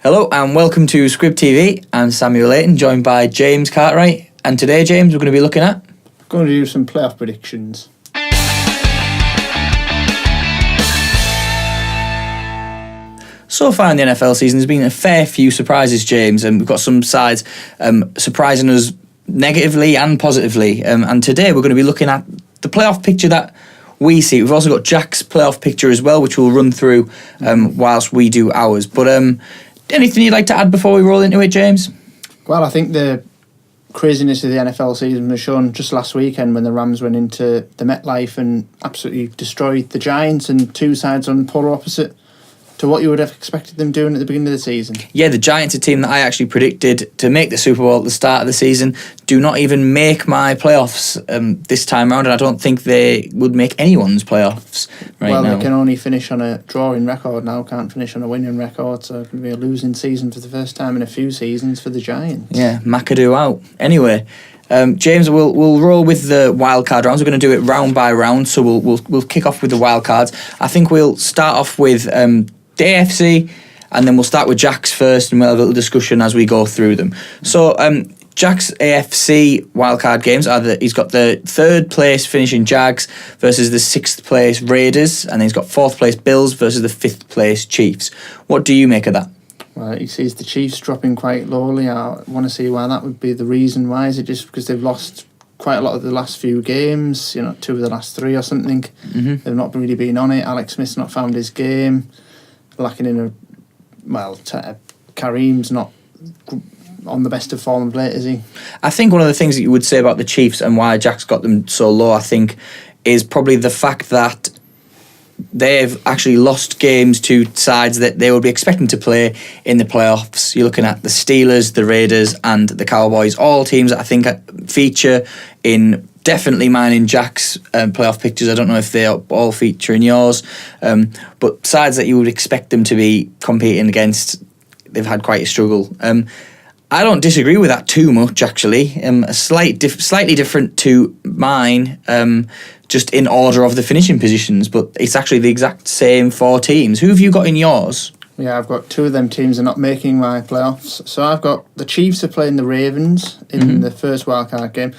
Hello and welcome to Scrib TV. I'm Samuel Layton, joined by James Cartwright. And today, James, we're going to be looking at... Going to do some playoff predictions. So far in the NFL season, there's been a fair few surprises, James, and we've got some sides surprising us negatively and positively. And today we're going to be looking at the playoff picture that we see. We've also got Jack's playoff picture as well, which we'll run through whilst we do ours. But anything you'd like to add before we roll into it, James? Well, I think the craziness of the NFL season was shown just last weekend when the Rams went into the MetLife and absolutely destroyed the Giants, and two sides on polar opposite to what you would have expected them doing at the beginning of the season. Yeah, the Giants, a team that I actually predicted to make the Super Bowl at the start of the season, do not even make my playoffs this time round, and I don't think they would make anyone's playoffs now. They can only finish on a drawing record now, can't finish on a winning record, so it's going to be a losing season for the first time in a few seasons for the Giants. Yeah, McAdoo out. Anyway, James, we'll roll with the wildcard rounds. We're going to do it round by round, so we'll kick off with the wildcards. I think we'll start off with the AFC, and then we'll start with Jack's first, and we'll have a little discussion as we go through them. So Jack's AFC wildcard games he's got the third place finishing Jags versus the sixth place Raiders, and then he's got fourth place Bills versus the fifth place Chiefs. What do you make of that? Well, he sees the Chiefs dropping quite lowly. I want to see why that would be the reason. Why is it just because they've lost quite a lot of the last few games, two of the last three or something? Mm-hmm. They've not really been on it. Alex Smith's not found his game. Lacking in Kareem's not on the best of form of late, is he? I think one of the things that you would say about the Chiefs and why Jack's got them so low, I think, is probably the fact that they've actually lost games to sides that they would be expecting to play in the playoffs. You're looking at the Steelers, the Raiders and the Cowboys, all teams that I think feature in... Definitely mine in Jack's playoff pictures. I don't know if they all feature in yours, but sides that you would expect them to be competing against, they've had quite a struggle. I don't disagree with that too much, actually. Slightly different to mine, just in order of the finishing positions, but it's actually the exact same four teams. Who have you got in yours? Yeah, I've got two of them teams are not making my playoffs. So I've got the Chiefs are playing the Ravens in the first wildcard game.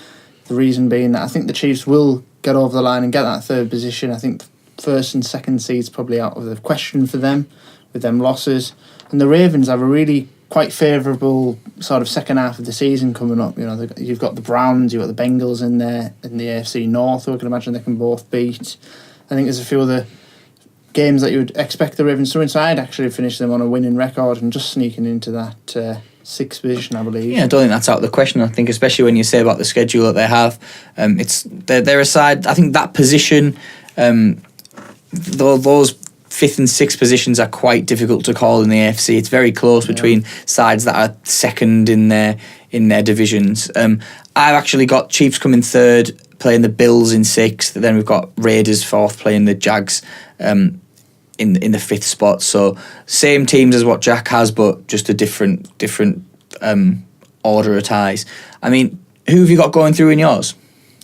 The reason being that I think the Chiefs will get over the line and get that third position. I think first and second seeds probably out of the question for them with them losses. And the Ravens have a really quite favourable sort of second half of the season coming up. You've got the Browns, you've got the Bengals in there in the AFC North, who I can imagine they can both beat. I think there's a few other games that you would expect the Ravens to win. So I'd actually finish them on a winning record and just sneaking into that sixth position, I believe. Yeah, I don't think that's out of the question. I think, especially when you say about the schedule that they have, they're a side. I think that position, those fifth and sixth positions are quite difficult to call in the AFC. It's very close between sides that are second in their divisions. I've actually got Chiefs coming third, playing the Bills in sixth. Then we've got Raiders fourth, playing the Jags in the fifth spot. So same teams as what Jack has, but just a different order of ties. I mean, who have you got going through in yours?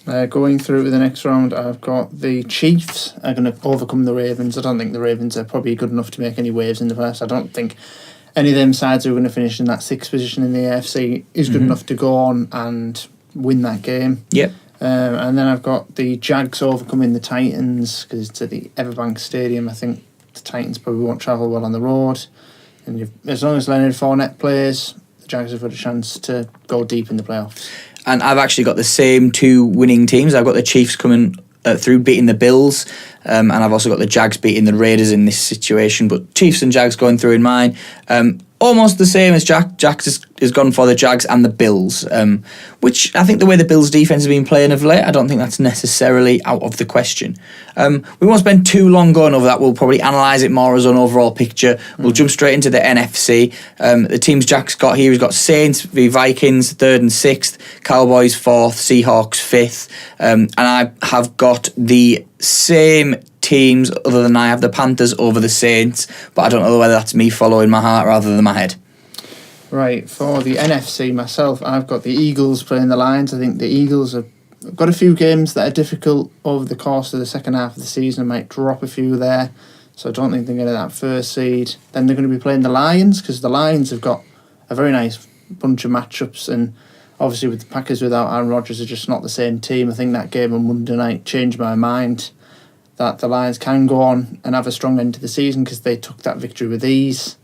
Going through to the next round, I've got the Chiefs are going to overcome the Ravens. I don't think the Ravens are probably good enough to make any waves in the playoffs. I don't think any of them sides who are going to finish in that sixth position in the AFC is good enough to go on and win that game. Yep. And then I've got the Jags overcoming the Titans because it's at the Everbank Stadium. I think the Titans probably won't travel well on the road. And as long as Leonard Fournette plays, the Jags have got a chance to go deep in the playoffs. And I've actually got the same two winning teams. I've got the Chiefs coming through, beating the Bills, and I've also got the Jags beating the Raiders in this situation. But Chiefs and Jags going through in mine. Almost the same as Jack. Jack has gone for the Jags and the Bills, which I think the way the Bills' defence has been playing of late, I don't think that's necessarily out of the question. We won't spend too long going over that. We'll probably analyse it more as an overall picture. We'll jump straight into the NFC. The teams Jack's got here, he's got Saints v Vikings, third and sixth, Cowboys fourth, Seahawks fifth, and I have got the same teams other than I have the Panthers over the Saints, but I don't know whether that's me following my heart rather than my head. Right, for the NFC myself, I've got the Eagles playing the Lions. I think the Eagles have got a few games that are difficult over the course of the second half of the season. I might drop a few there. So I don't think they're going to that first seed. Then they're going to be playing the Lions, because the Lions have got a very nice bunch of matchups, and obviously with the Packers without Aaron Rodgers are just not the same team. I think that game on Monday night changed my mind that the Lions can go on and have a strong end to the season because they took that victory with ease.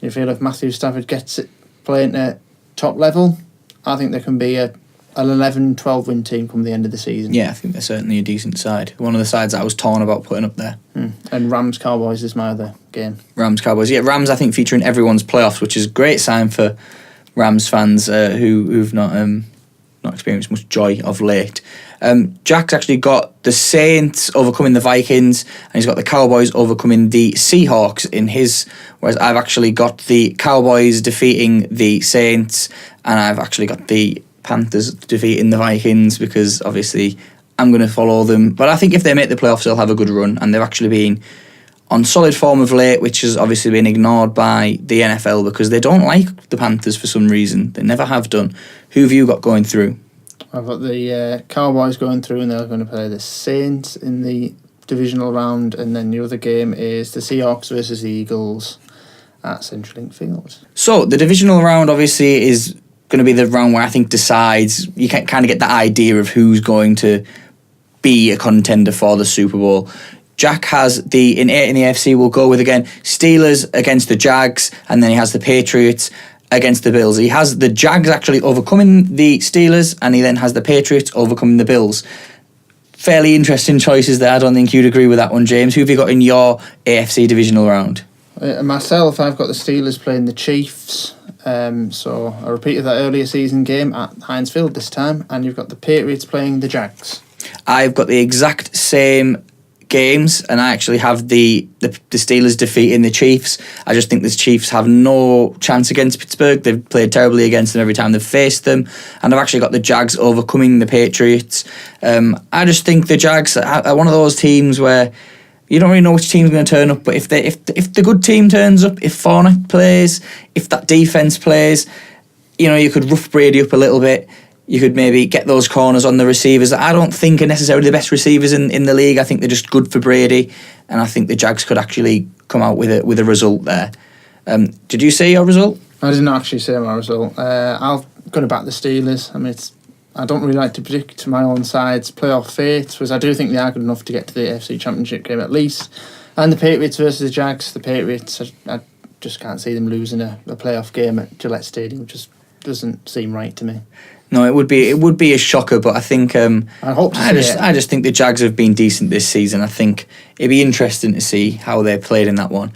You feel if Matthew Stafford gets it playing at top level, I think there can be an 11-12 win team come the end of the season. Yeah, I think they're certainly a decent side. One of the sides that I was torn about putting up there. And Rams-Cowboys is my other game. Rams-Cowboys. Yeah, Rams I think featuring everyone's playoffs, which is a great sign for Rams fans who've not experienced much joy of late. Jack's actually got the Saints overcoming the Vikings, and he's got the Cowboys overcoming the Seahawks in his, whereas I've actually got the Cowboys defeating the Saints, and I've actually got the Panthers defeating the Vikings, because obviously I'm going to follow them. But I think if they make the playoffs, they'll have a good run, and they've actually been on solid form of late, which has obviously been ignored by the NFL because they don't like the Panthers for some reason. They never have done. Who have you got going through? I've got the Cowboys going through, and they're going to play the Saints in the divisional round, and then the other game is the Seahawks versus the Eagles at Centrelink Field. So the divisional round obviously is going to be the round where I think decides, you can kind of get the idea of who's going to be a contender for the Super Bowl. Jack has in the AFC, we'll go with again Steelers against the Jags, and then he has the Patriots against the Bills. He has the Jags actually overcoming the Steelers, and he then has the Patriots overcoming the Bills. Fairly interesting choices there. I don't think you'd agree with that one, James. Who have you got in your AFC divisional round? Myself, I've got the Steelers playing the Chiefs. So I repeated that earlier season game at Heinz Field this time, and you've got the Patriots playing the Jags. I've got the exact same games, and I actually have the Steelers defeating the Chiefs. I just think the Chiefs have no chance against Pittsburgh. They've played terribly against them every time they've faced them, and I've actually got the Jags overcoming the Patriots. I just think the Jags are one of those teams where you don't really know which team's going to turn up, but if the good team turns up, if Fournette plays, if that defense plays, you could rough Brady up a little bit. You could maybe get those corners on the receivers that I don't think are necessarily the best receivers in the league. I think they're just good for Brady, and I think the Jags could actually come out with a result there. Did you say your result? I didn't actually say my result. I'm going to back the Steelers. I mean, I don't really like to predict my own side's playoff fates, because I do think they are good enough to get to the AFC Championship game at least. And the Patriots versus the Jags. The Patriots, I just can't see them losing a playoff game at Gillette Stadium. It just doesn't seem right to me. No, it would be a shocker, but I think I hope to see it. I just think the Jags have been decent this season. I think it'd be interesting to see how they played in that one.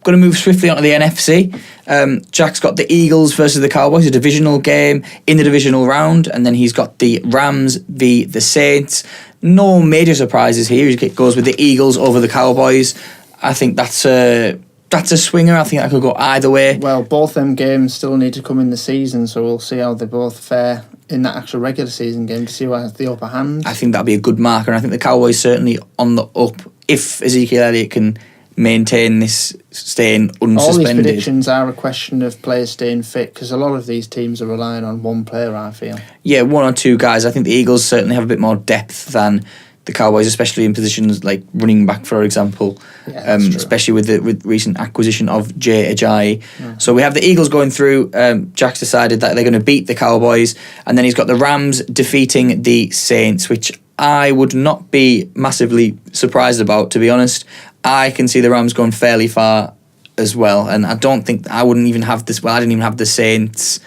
Going to move swiftly onto the NFC. Jack's got the Eagles versus the Cowboys, a divisional game in the divisional round, and then he's got the Rams v the Saints. No major surprises here. He goes with the Eagles over the Cowboys. I think that's a swinger. I think that could go either way. Well, both them games still need to come in the season, so we'll see how they both fare in that actual regular season game to see who has the upper hand. I think that'll be a good marker, and I think the Cowboys certainly on the up if Ezekiel Elliott can maintain this staying unsuspended. All these predictions are a question of players staying fit, because a lot of these teams are relying on one player, I feel. Yeah, one or two guys. I think the Eagles certainly have a bit more depth than the Cowboys, especially in positions like running back, for example, especially with the recent acquisition of Jay Ajayi. Yeah. So we have the Eagles going through. Jack's decided that they're going to beat the Cowboys, and then he's got the Rams defeating the Saints, which I would not be massively surprised about, to be honest. I can see the Rams going fairly far as well, and I didn't even have the Saints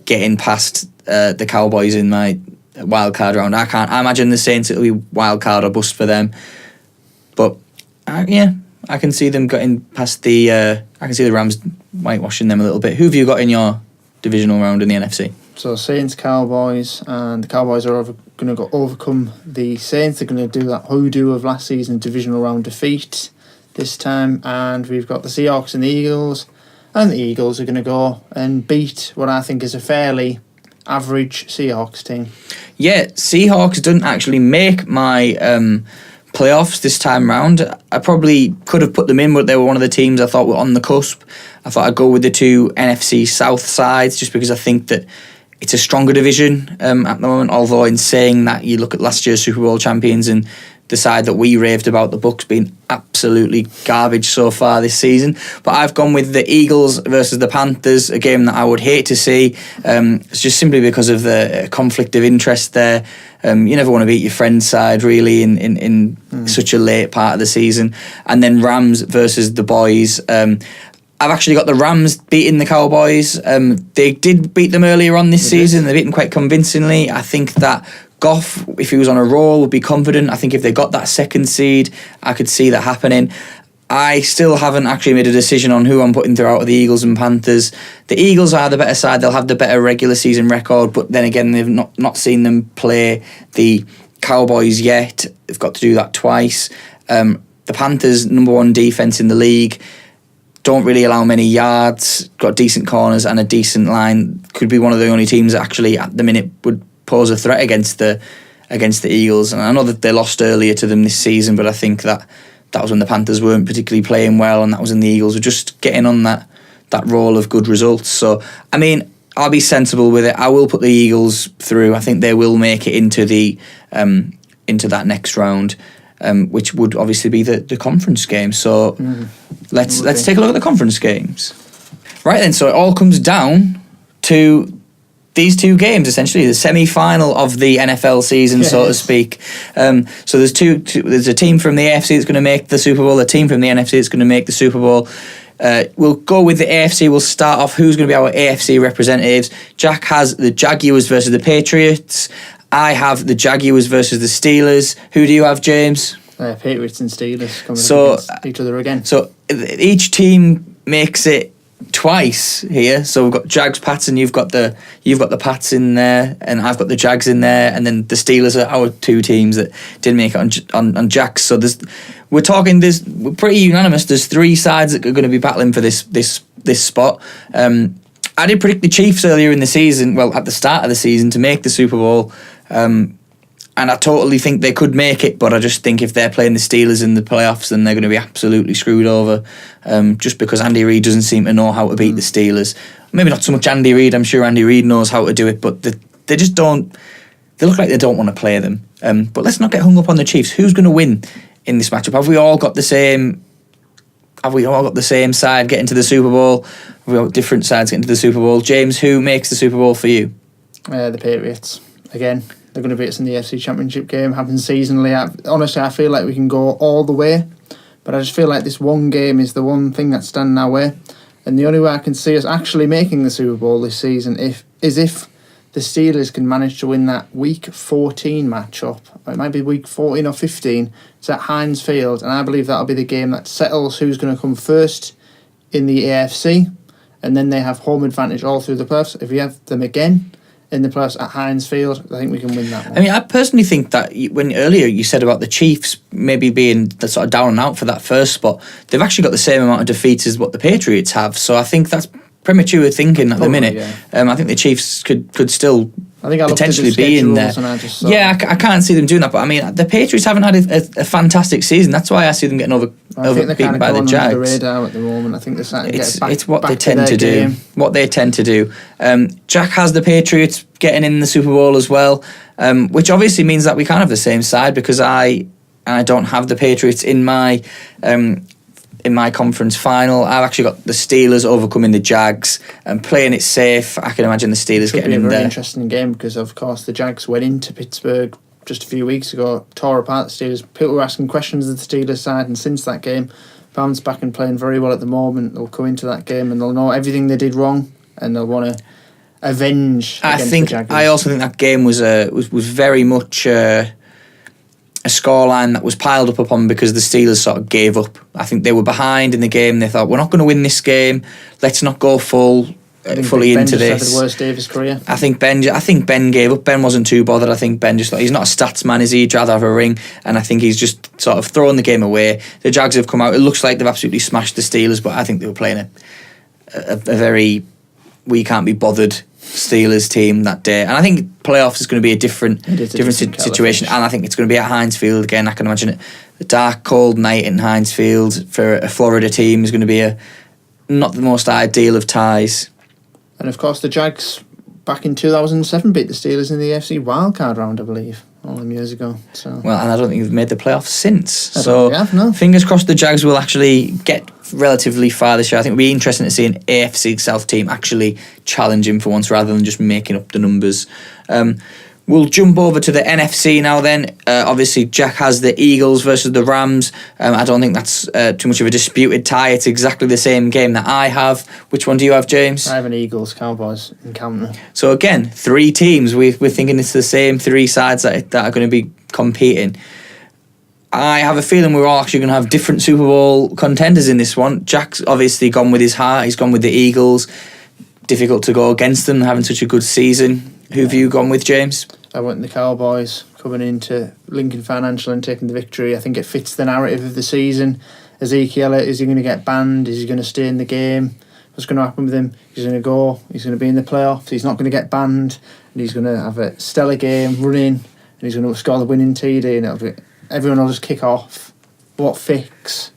getting past the Cowboys in my wild card round. I imagine the Saints, it'll be wild card or bust for them, but I can see them getting past the I can see the Rams whitewashing them a little bit. Who have you got in your divisional round in the NFC? So Saints, Cowboys, and the Cowboys are going to overcome the Saints. They're going to do that hoodoo of last season's divisional round defeat this time, and we've got the Seahawks and the Eagles, and the Eagles are going to go and beat what I think is a fairly average Seahawks team. Yeah, Seahawks didn't actually make my playoffs this time round. I probably could have put them in, but they were one of the teams I thought were on the cusp. I thought I'd go with the two NFC South sides just because I think that it's a stronger division at the moment, although in saying that, you look at last year's Super Bowl champions and the side that we raved about, the Bucks, being absolutely garbage so far this season. But I've gone with the Eagles versus the Panthers, a game that I would hate to see. It's just simply because of the conflict of interest there. You never want to beat your friend's side, really, in such a late part of the season. And then Rams versus the Boys. I've actually got the Rams beating the Cowboys. They did beat them earlier on this season. They beat them quite convincingly. I think that Goff, if he was on a roll, would be confident. I think if they got that second seed, I could see that happening. I still haven't actually made a decision on who I'm putting throughout of the Eagles and Panthers. The Eagles are the better side. They'll have the better regular season record, but then again, they've not seen them play the Cowboys yet. They've got to do that twice. The Panthers, number one defence in the league, don't really allow many yards, got decent corners and a decent line. Could be one of the only teams that actually at the minute would pose a threat against the Eagles. And I know that they lost earlier to them this season, but I think that was when the Panthers weren't particularly playing well, and that was when the Eagles were just getting on that roll of good results. So, I mean, I'll be sensible with it. I will put the Eagles through. I think they will make it into into that next round. Which would obviously be the conference game. So let's take a look at the conference games. Right then, so it all comes down to these two games, essentially, the semi-final of the NFL season, so to speak. So there's a team from the AFC that's going to make the Super Bowl, a team from the NFC that's going to make the Super Bowl. We'll go with the AFC. We'll start off who's going to be our AFC representatives. Jack has the Jaguars versus the Patriots. I have the Jaguars versus the Steelers. Who do you have, James? Patriots and Steelers coming against each other again. So each team makes it twice here. So we've got Jags, Pats, and you've got the Pats in there, and I've got the Jags in there, and then the Steelers are our two teams that didn't make it on Jags. So we're pretty unanimous. There's three sides that are going to be battling for this spot. I did predict the Chiefs earlier in the season, well, at the start of the season, to make the Super Bowl. And I totally think they could make it, but I just think if they're playing the Steelers in the playoffs, then they're going to be absolutely screwed over. Just because Andy Reid doesn't seem to know how to beat the Steelers. Maybe not so much Andy Reid. I'm sure Andy Reid knows how to do it, but they just don't. They look like they don't want to play them. But let's not get hung up on the Chiefs. Who's going to win in this matchup? Have we all got the same? Have we all got the same side getting to the Super Bowl? Have we got different sides getting to the Super Bowl? James, who makes the Super Bowl for you? The Patriots again. They're going to beat us in the AFC Championship game. Happens seasonally. Honestly, I feel like we can go all the way, but I just feel like this one game is the one thing that's standing our way. And the only way I can see us actually making the Super Bowl this season is if the Steelers can manage to win that Week 14 matchup. It might be Week 14 or 15. It's at Heinz Field, and I believe that'll be the game that settles who's going to come first in the AFC, and then they have home advantage all through the playoffs. If we have them again in the playoffs at Heinz Field, I think we can win that one. I mean, I personally think that when earlier you said about the Chiefs maybe being the sort of down and out for that first spot, they've actually got the same amount of defeats as what the Patriots have. So I think that's premature thinking at the minute. Yeah. I think the Chiefs could still potentially be in there. I can't see them doing that. But I mean, the Patriots haven't had a fantastic season. That's why I see them getting overbeaten by the Jags. The radar at the moment. I think they're starting to get back. It's what back they tend to game. do. What they tend to do. Jack has the Patriots getting in the Super Bowl as well, which obviously means that we can't have the same side because I don't have the Patriots in my conference final. I've actually got the Steelers overcoming the Jags and playing it safe. I can imagine the Steelers getting in there. It's a very interesting game because, of course, the Jags went into Pittsburgh just a few weeks ago, tore apart the Steelers. People were asking questions of the Steelers side, and since that game, bounced back and playing very well at the moment. They'll go into that game and they'll know everything they did wrong, and they'll want to avenge against the Jaguars. I also think that game was very much a scoreline that was piled up upon because the Steelers sort of gave up. I think they were behind in the game. They thought, we're not going to win this game. Let's not go fully into this. Had the worst day of his career. I think Ben gave up. Ben wasn't too bothered. I think Ben just thought, he's not a stats man, is he? He'd rather have a ring. And I think he's just sort of thrown the game away. The Jags have come out. It looks like they've absolutely smashed the Steelers, but I think they were playing a very we can't be bothered Steelers team that day. And I think playoffs is going to be a different situation. And I think it's going to be at Heinz Field again. I can imagine it. The dark, cold night in Heinz Field for a Florida team is going to be not the most ideal of ties. And of course, the Jags back in 2007 beat the Steelers in the AFC wildcard round, I believe. all them years ago. So Well, and I don't think they've made the playoffs since. I don't So think they have, no. fingers crossed the Jags will actually get relatively far this year. I think it'll be interesting to see an AFC South team actually challenging for once rather than just making up the numbers. We'll jump over to the NFC now then. Obviously, Jack has the Eagles versus the Rams. I don't think that's too much of a disputed tie. It's exactly the same game that I have. Which one do you have, James? I have an Eagles Cowboys encounter. So again, 3 teams. We're thinking it's the same 3 sides that are going to be competing. I have a feeling we're all actually going to have different Super Bowl contenders in this one. Jack's obviously gone with his heart. He's gone with the Eagles. Difficult to go against them, having such a good season. Who have you gone with, James? I went the Cowboys coming into Lincoln Financial and taking the victory. I think it fits the narrative of the season. Ezekiel, is he going to get banned? Is he going to stay in the game? What's going to happen with him? He's going to go. He's going to be in the playoffs. He's not going to get banned. And he's going to have a stellar game, run in, and he's going to score the winning TD. And everyone will just kick off. What fix?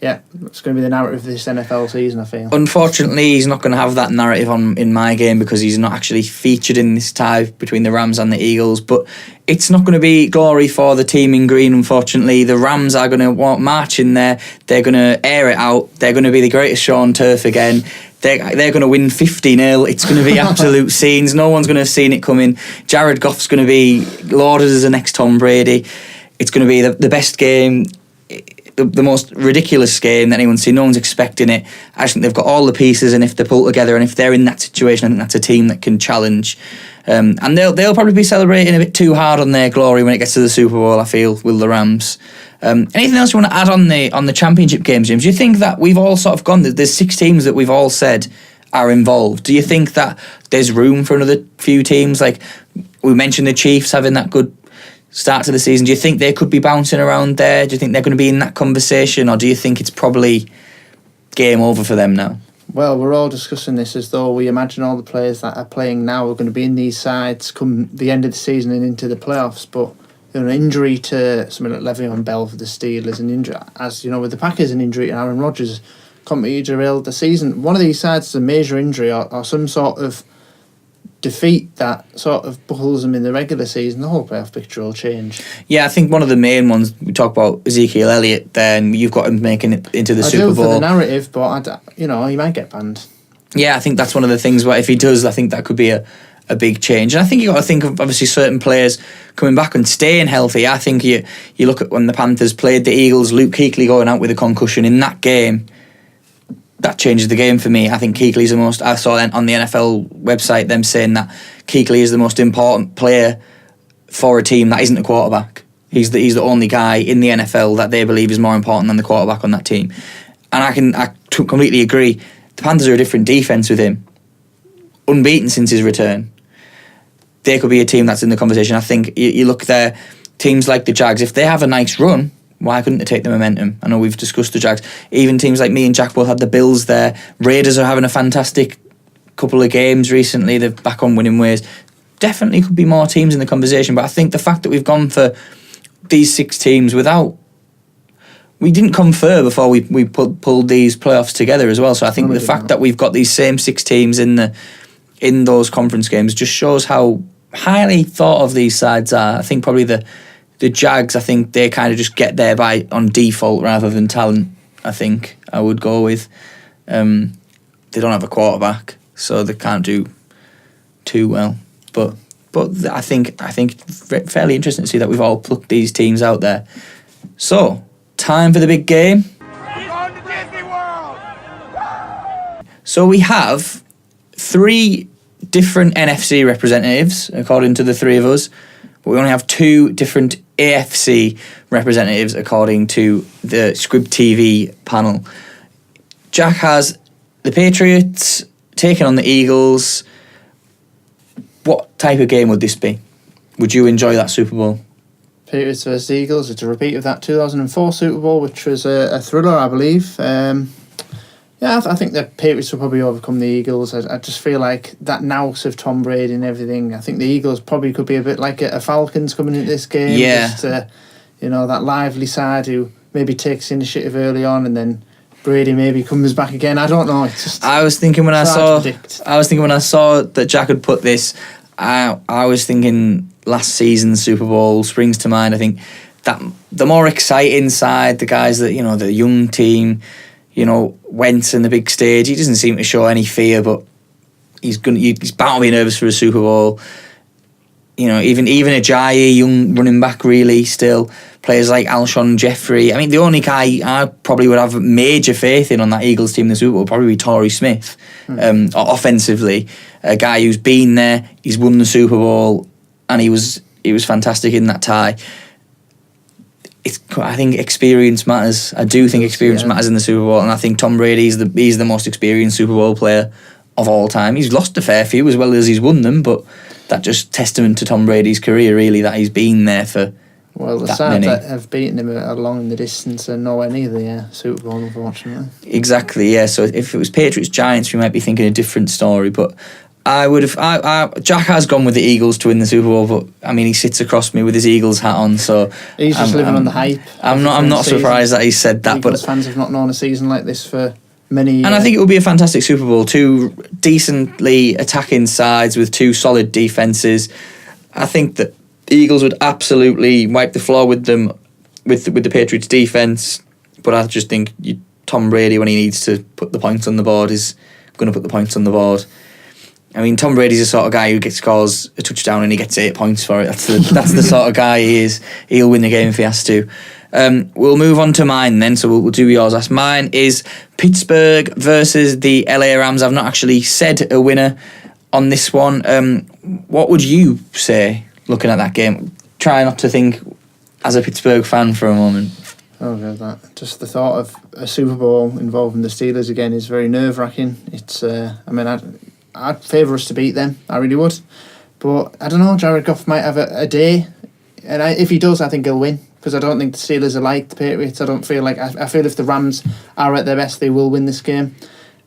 Yeah, it's going to be the narrative of this NFL season, I feel. Unfortunately, he's not going to have that narrative in my game because he's not actually featured in this tie between the Rams and the Eagles. But it's not going to be glory for the team in green, unfortunately. The Rams are going to march in there. They're going to air it out. They're going to be the greatest show on turf again. They're going to win 50-0. It's going to be absolute scenes. No one's going to have seen it coming. Jared Goff's going to be lauded as the next Tom Brady. It's going to be the best game, the most ridiculous game that anyone's seen. No one's expecting it. I just think they've got all the pieces, and if they pull together and if they're in that situation, I think that's a team that can challenge. And they'll probably be celebrating a bit too hard on their glory when it gets to the Super Bowl, I feel, with the Rams. Anything else you want to add on the championship games, James? Do you think that we've all sort of gone, there's 6 teams that we've all said are involved? Do you think that there's room for another few teams? Like we mentioned the Chiefs having that good start to the season. Do you think they could be bouncing around there? Do you think they're going to be in that conversation, or do you think it's probably game over for them now? Well, we're all discussing this as though we imagine all the players that are playing now are going to be in these sides come the end of the season and into the playoffs. But an injury to someone like Le'Veon Bell for the Steelers, an injury, as you know, with the Packers, an injury to Aaron Rodgers completely derailed the season. One of these sides is a major injury or some sort of defeat that sort of buckles them in the regular season, the whole playoff picture will change. Yeah, I think one of the main ones, we talk about Ezekiel Elliott, then you've got him making it into the Super Bowl. For the narrative, but he might get banned. Yeah, I think that's one of the things where if he does, I think that could be a big change. And I think you've got to think of obviously certain players coming back and staying healthy. I think you look at when the Panthers played the Eagles, Luke Kuechly going out with a concussion in that game, that changes the game for me. I think Kuechly's the most. I saw on the NFL website them saying that Kuechly is the most important player for a team that isn't a quarterback. He's the only guy in the NFL that they believe is more important than the quarterback on that team. And I completely agree. The Panthers are a different defense with him, unbeaten since his return. They could be a team that's in the conversation. I think you look there, teams like the Jags, if they have a nice run, why couldn't they take the momentum? I know we've discussed the Jags. Even teams like me and Jack both had the Bills there. Raiders are having a fantastic couple of games recently. They're back on winning ways. Definitely could be more teams in the conversation, but I think the fact that we've gone for these 6 teams we didn't confer before we pulled these playoffs together as well. So I think the fact that we've got these same 6 teams in those conference games just shows how highly thought of these sides are. I think probably the Jags, I think they kind of just get there on default rather than talent. I think I would go with. They don't have a quarterback, so they can't do too well. But I think fairly interesting to see that we've all plucked these teams out there. So time for the big game. We're going to Disney World. So we have 3 different NFC representatives according to the 3 of us. But we only have 2 different AFC representatives according to the Scrib TV panel. Jack has the Patriots taking on the Eagles. What type of game would this be? Would you enjoy that Super Bowl? Patriots versus Eagles. It's a repeat of that 2004 Super Bowl, which was a thriller, I believe. I think the Patriots will probably overcome the Eagles. I just feel like that nous of Tom Brady and everything. I think the Eagles probably could be a bit like a Falcons coming into this game. Yeah. Just, that lively side who maybe takes initiative early on and then Brady maybe comes back again. I don't know. It's just. I was thinking when I saw that Jack had put this, I was thinking last season's Super Bowl springs to mind. I think that the more exciting side, the guys that, the young team, Wentz in the big stage, he doesn't seem to show any fear, but he's bound to be nervous for a Super Bowl. Even Ajayi, young running back, really still. Players like Alshon Jeffrey. I mean, the only guy I probably would have major faith in on that Eagles team in the Super Bowl would probably be Torrey Smith, offensively. A guy who's been there, he's won the Super Bowl, and he was fantastic in that tie. I think experience matters. I do think experience matters in the Super Bowl, and I think Tom Brady is the most experienced Super Bowl player of all time. He's lost a fair few as well as he's won them, but that's just testament to Tom Brady's career, really, that he's been there for. Well, the sides that have beaten him along in the distance are nowhere near the Super Bowl, unfortunately. Exactly, yeah. So if it was Patriots Giants, we might be thinking a different story. But I would have. Jack has gone with the Eagles to win the Super Bowl, but I mean, he sits across me with his Eagles hat on, so he's just living on the hype. I'm not surprised that he said that. Eagles fans have not known a season like this for many years. And I think it would be a fantastic Super Bowl. Two decently attacking sides with two solid defenses. I think that Eagles would absolutely wipe the floor with them, with the Patriots defense. But I just think Tom Brady, when he needs to put the points on the board, is going to put the points on the board. I mean, Tom Brady's the sort of guy who scores a touchdown and he gets 8 points for it. That's the sort of guy he is. He'll win the game if he has to. We'll move on to mine then, so we'll do yours. That's mine is Pittsburgh versus the LA Rams. I've not actually said a winner on this one. What would you say looking at that game? Try not to think as a Pittsburgh fan for a moment. Oh, God, that. Just the thought of a Super Bowl involving the Steelers again is very nerve-wracking. It's, I'd favour us to beat them. I really would. But, I don't know, Jared Goff might have a day. And if he does, I think he'll win. Because I don't think the Steelers are like the Patriots. I don't feel like... I feel if the Rams are at their best, they will win this game.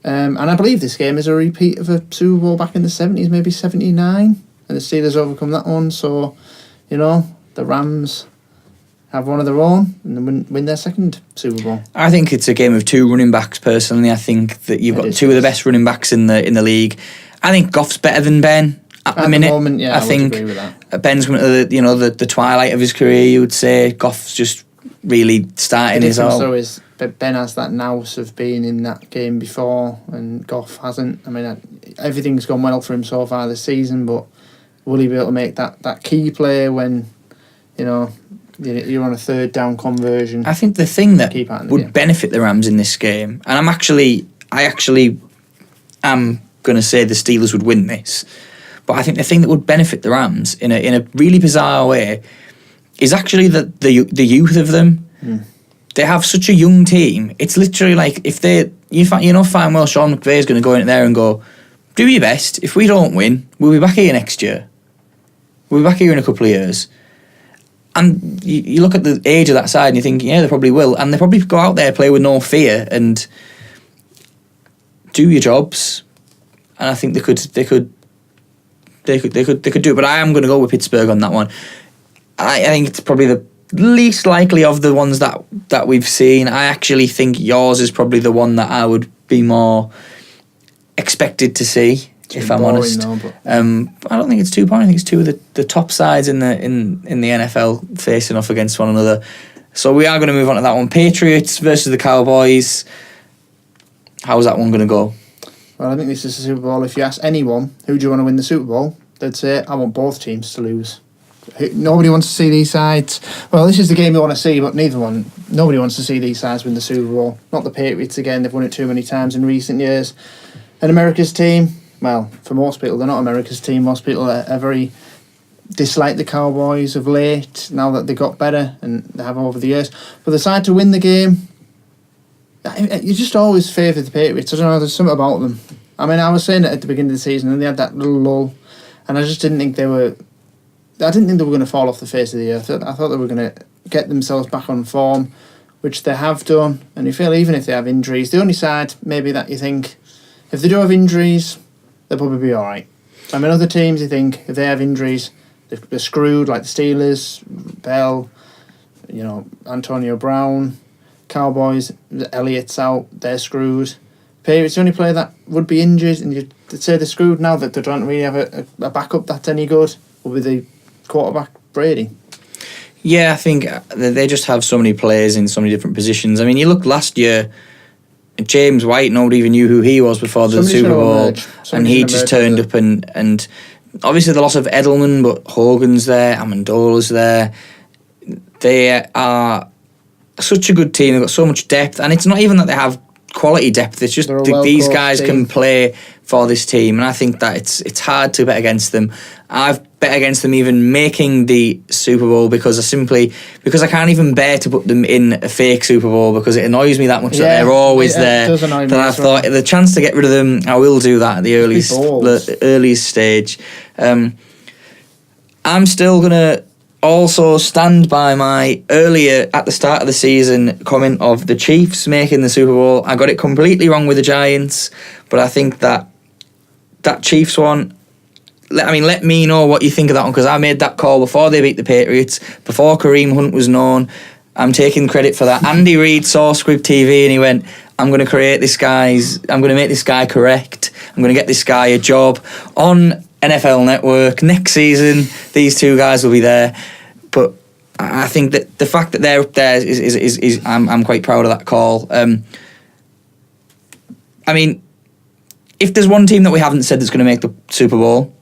And I believe this game is a repeat of a Super Bowl back in the 70s, maybe 79. And the Steelers overcome that one. So, the Rams have one of their own and win their second Super Bowl. I think it's a game of two running backs, personally. I think that you've got two of the best running backs in the league. I think Goff's better than Ben at the minute. Moment, yeah, I think would agree with that. Ben's coming to the twilight of his career, you would say. Goff's just really starting his own. So is Ben has that nous of being in that game before, and Goff hasn't. I mean, everything's gone well for him so far this season, but will he be able to make that key play when, you're on a third down conversion? I think the thing that would benefit the Rams in this game, and I actually am going to say the Steelers would win this, but I think the thing that would benefit the Rams in a really bizarre way is actually the youth of them. They have such a young team. It's literally like if fine well Sean McVay is going to go in there and go, do your best. If we don't win, we'll be back here next year. We'll be back here in a couple of years. And you look at the age of that side and you think, yeah, they probably will. And they probably go out there, play with no fear and do your jobs. And I think they could do it. But I am going to go with Pittsburgh on that one. I think it's probably the least likely of the ones that we've seen. I actually think yours is probably the one that I would be more expected to see. If I'm honest, though, but I don't think it's too boring. I think it's two of the top sides in the NFL facing off against one another. So we are going to move on to that one. Patriots versus the Cowboys. How's that one going to go? Well, I think this is a Super Bowl. If you ask anyone who do you want to win the Super Bowl, they'd say I want both teams to lose. Nobody wants to see these sides. Well, this is the game we want to see, but nobody wants to see these sides win the Super Bowl. Not the Patriots again. They've won it too many times in recent years. And America's team. Well, for most people, they're not America's team. Most people are very dislike the Cowboys of late, now that they got better, and they have over the years. But the side to win the game, you just always favour the Patriots. I don't know, there's something about them. I mean, I was saying it at the beginning of the season, and they had that little lull, and I just didn't think they were going to fall off the face of the earth. I thought they were going to get themselves back on form, which they have done. And you feel even if they have injuries, the only side maybe that you think, if they do have injuries, they'll probably be all right. I mean, other teams, you think, if they have injuries, they're screwed, like the Steelers, Bell, Antonio Brown, Cowboys, Elliott's out, they're screwed. Patriots, the only player that would be injured, and you'd say they're screwed now that they don't really have a backup that's any good, will be the quarterback Brady. Yeah, I think they just have so many players in so many different positions. I mean, you look last year, James White, nobody even knew who he was before the Super Bowl, and he just turned up and obviously the loss of Edelman, but Hogan's there, Amendola's there. They are such a good team. They've got so much depth, and it's not even that they have quality depth. It's just these guys can play for this team, and I think that it's hard to bet against them. I've bet against them even making the Super Bowl because I can't even bear to put them in a fake Super Bowl because it annoys me that much that they're always there. That I thought the chance to get rid of them, I will do that at the earliest stage. I'm still gonna also stand by my earlier at the start of the season comment of the Chiefs making the Super Bowl. I got it completely wrong with the Giants, but I think that Chiefs one, let me know what you think of that one, because I made that call before they beat the Patriots, before Kareem Hunt was known. I'm taking credit for that. Andy Reid saw Scrib TV and he went, I'm going to make this guy correct. I'm going to get this guy a job on NFL Network. Next season, these two guys will be there. But I think that the fact that they're up there is I'm quite proud of that call. I mean, if there's one team that we haven't said that's going to make the Super Bowl,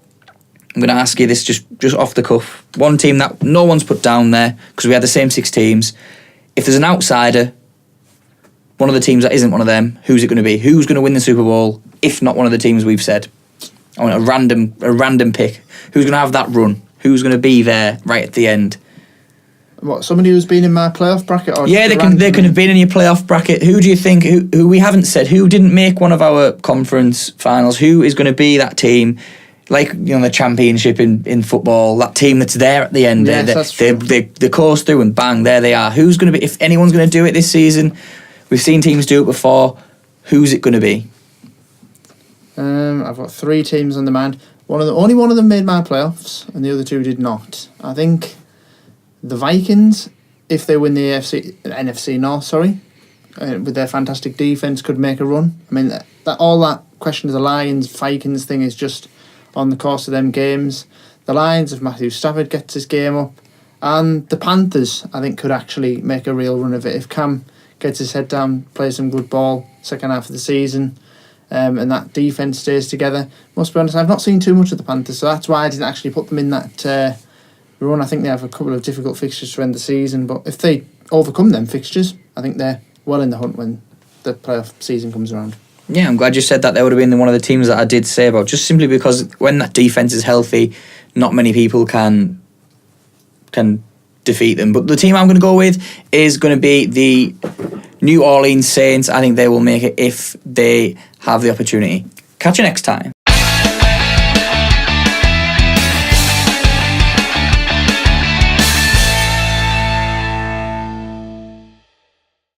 I'm going to ask you this just off the cuff. One team that no one's put down there, because we had the same 6 teams. If there's an outsider, one of the teams that isn't one of them, who's it going to be? Who's going to win the Super Bowl, if not one of the teams we've said? I want a random pick. Who's going to have that run? Who's going to be there right at the end? What, somebody who's been in my playoff bracket? Or yeah, they can have been in your playoff bracket. Who do you think, who we haven't said, who didn't make one of our conference finals? Who is going to be that team? Like, the championship in football, that team that's there at the end. Yes, they course through and bang, there they are. Who's going to be, if anyone's going to do it this season, we've seen teams do it before, who's it going to be? I've got 3 teams on the mind. Only one of them made my playoffs, and the other 2 did not. I think the Vikings, if they win the NFC North, with their fantastic defense, could make a run. I mean, that question of the Lions-Vikings thing is just on the course of them games. The Lions, if Matthew Stafford gets his game up, and the Panthers, I think, could actually make a real run of it if Cam gets his head down, plays some good ball second half of the season. And that defence stays together. Must be honest, I've not seen too much of the Panthers, so that's why I didn't actually put them in that run. I think they have a couple of difficult fixtures to end the season, but if they overcome them fixtures, I think they're well in the hunt when the playoff season comes around. Yeah, I'm glad you said that. They would have been one of the teams that I did say about, just simply because when that defence is healthy, not many people can defeat them. But the team I'm going to go with is going to be the New Orleans Saints. I think they will make it if they have the opportunity. Catch you next time.